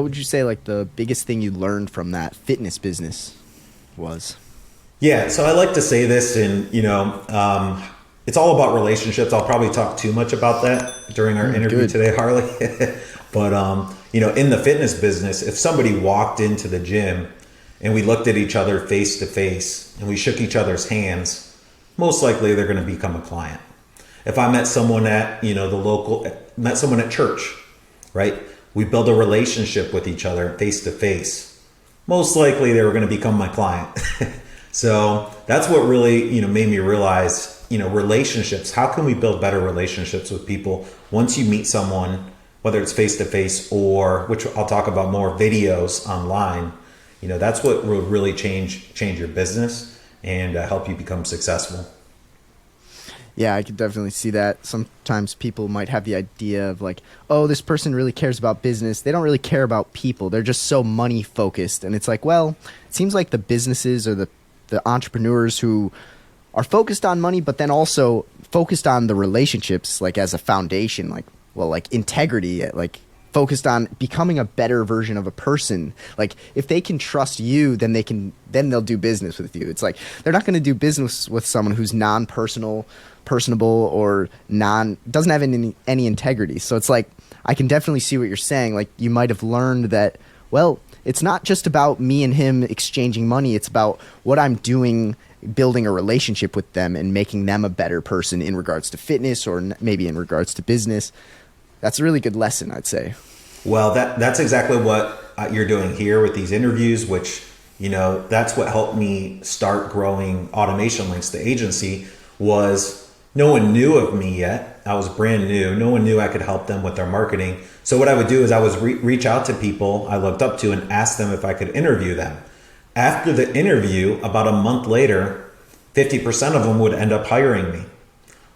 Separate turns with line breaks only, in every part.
What would you say like the biggest thing you learned from that fitness business was?
Yeah, so I like to say this, and it's all about relationships. I'll probably talk too much about that during our interview
Good.
today, Harley. But in the fitness business, if somebody walked into the gym and we looked at each other face to face and we shook each other's hands, most likely they're going to become a client. If I met someone at met someone at church, right? We build a relationship with each other face to face. Most likely they were going to become my client. So that's what really, made me realize, relationships. How can we build better relationships with people once you meet someone, whether it's face to face or, which I'll talk about more, videos online. That's what will really change your business and help you become successful.
Yeah, I could definitely see that. Sometimes people might have the idea of like, oh, this person really cares about business. They don't really care about people. They're just so money focused. And it's like, well, it seems like the businesses or the entrepreneurs who are focused on money, but then also focused on the relationships, like as a foundation, like integrity, like focused on becoming a better version of a person. Like if they can trust you, then they'll do business with you. It's like they're not going to do business with someone who's personable or doesn't have any integrity. So it's like I can definitely see what you're saying. Like you might have learned that, well, it's not just about me and him exchanging money. It's about what I'm doing, building a relationship with them and making them a better person in regards to fitness or maybe in regards to business. That's a really good lesson, I'd say.
Well, that's exactly what you're doing here with these interviews, which, that's what helped me start growing Automation Links, the agency, was no one knew of me yet. I was brand new. No one knew I could help them with their marketing. So what I would do is I would reach out to people I looked up to and ask them if I could interview them. After the interview, about a month later, 50% of them would end up hiring me.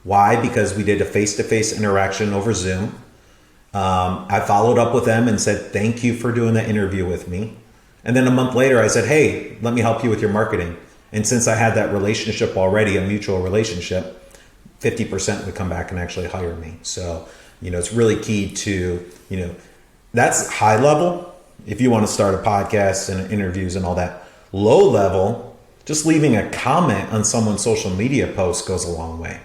Why? Because we did a face-to-face interaction over Zoom. I followed up with them and said, thank you for doing the interview with me. And then a month later, I said, hey, let me help you with your marketing. And since I had that relationship already, a mutual relationship, 50% would come back and actually hire me. So, it's really key to, that's high level. If you want to start a podcast and interviews and all that, low level, just leaving a comment on someone's social media post goes a long way.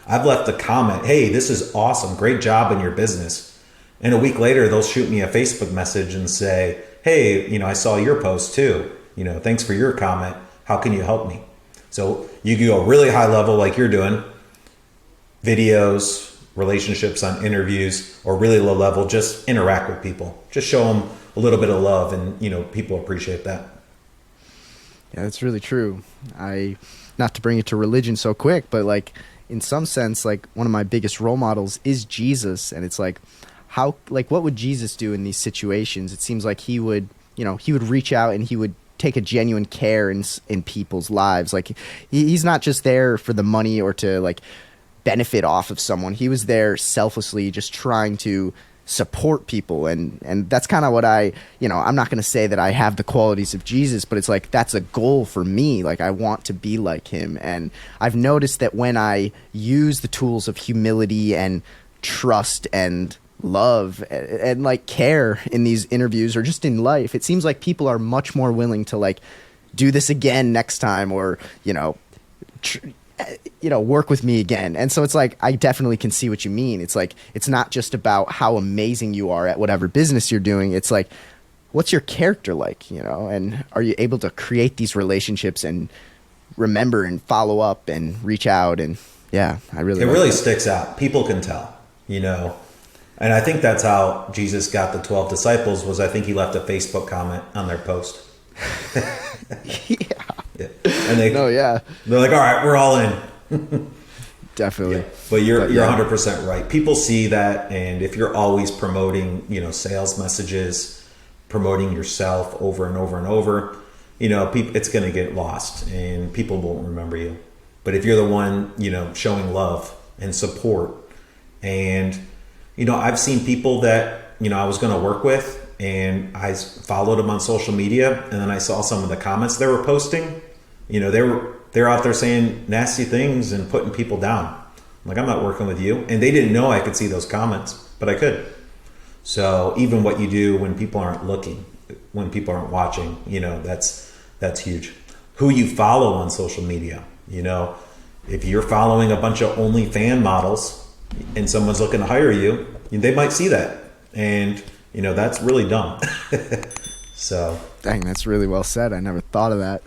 I've left a comment, hey, this is awesome. Great job in your business. And a week later, they'll shoot me a Facebook message and say, hey, I saw your post too. Thanks for your comment. How can you help me? So you can go really high level like you're doing, videos, relationships on interviews, or really low level, just interact with people. Just show them a little bit of love and, people appreciate that.
Yeah, that's really true. Not to bring it to religion so quick, but like in some sense, like one of my biggest role models is Jesus. And it's like, what would Jesus do in these situations? It seems like he would reach out and he would take a genuine care in people's lives. Like he's not just there for the money or to like benefit off of someone. He was there selflessly, just trying to support people. And that's kind of what I'm not going to say that I have the qualities of Jesus, but it's like, that's a goal for me. Like I want to be like him. And I've noticed that when I use the tools of humility and trust and love and like care in these interviews or just in life, it seems like people are much more willing to like do this again next time or work with me again. And so it's like I definitely can see what you mean. It's like it's not just about how amazing you are at whatever business you're doing. It's like what's your character like, and are you able to create these relationships and remember and follow up and reach out? And yeah, it
really sticks out. People can tell, And I think that's how Jesus got the 12 disciples was I think he left a Facebook comment on their post. Yeah. And they're like, all right, we're all in.
Definitely.
Yeah. But you're 100% right. People see that. And if you're always promoting, sales messages, promoting yourself over and over and over, it's going to get lost and people won't remember you. But if you're the one, showing love and support and I've seen people that, I was going to work with and I followed them on social media and then I saw some of the comments they were posting. They're out there saying nasty things and putting people down. I'm like, I'm not working with you. And they didn't know I could see those comments, but I could. So even what you do when people aren't looking, when people aren't watching, that's huge. Who you follow on social media, if you're following a bunch of OnlyFans models and someone's looking to hire you, they might see that. And, that's really dumb. So.
Dang, that's really well said. I never thought of that.